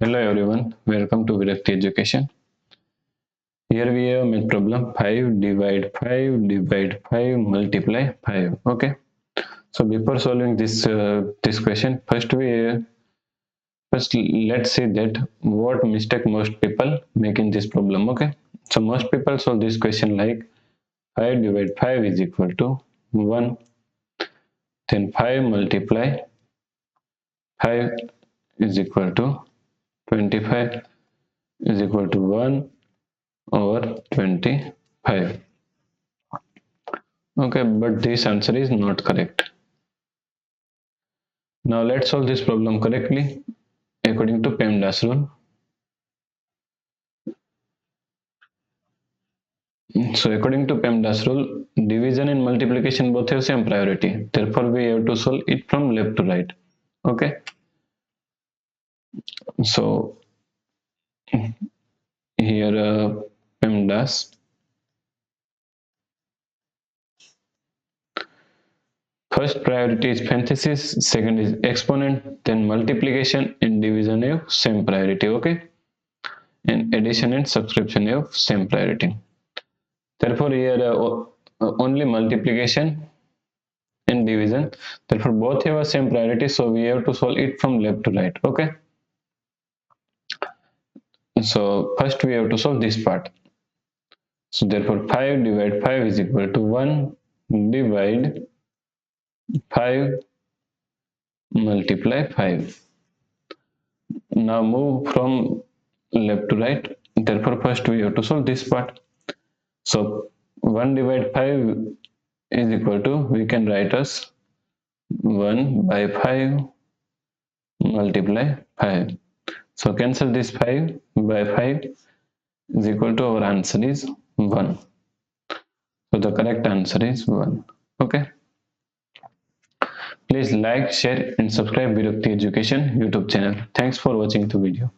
Hello everyone, welcome to Virakti Education. Here we have math problem 5 divide 5 divide 5 multiply 5. Okay. So before solving this question, first let's see that what mistake most people make in this problem. Okay. So most people solve this question like 5 divide 5 is equal to 1. Then 5 multiply 5 is equal to 25 is equal to 1 over 25. Okay, but this answer is not correct. Now let's solve this problem correctly according to PEMDAS rule. So according to PEMDAS rule, division and multiplication both have same priority. Therefore, we have to solve it from left to right. Okay. So here PEMDAS. First priority is parenthesis, second is exponent, then multiplication and division have same priority. Okay. And addition and subtraction have same priority. Therefore, here only multiplication and division. Therefore, both have a same priority, so we have to solve it from left to right. Okay. So first we have to solve this part. So therefore, 5 divide 5 is equal to 1 divide 5 multiply 5. Now move from left to right. Therefore, first we have to solve this part. So 1 divide 5 is equal to, we can write as 1 by 5 multiply 5. So cancel this 5 by 5 is equal to, our answer is 1. So the correct answer is 1. Okay. Please like, share and subscribe Virakti Education YouTube channel. Thanks for watching the video.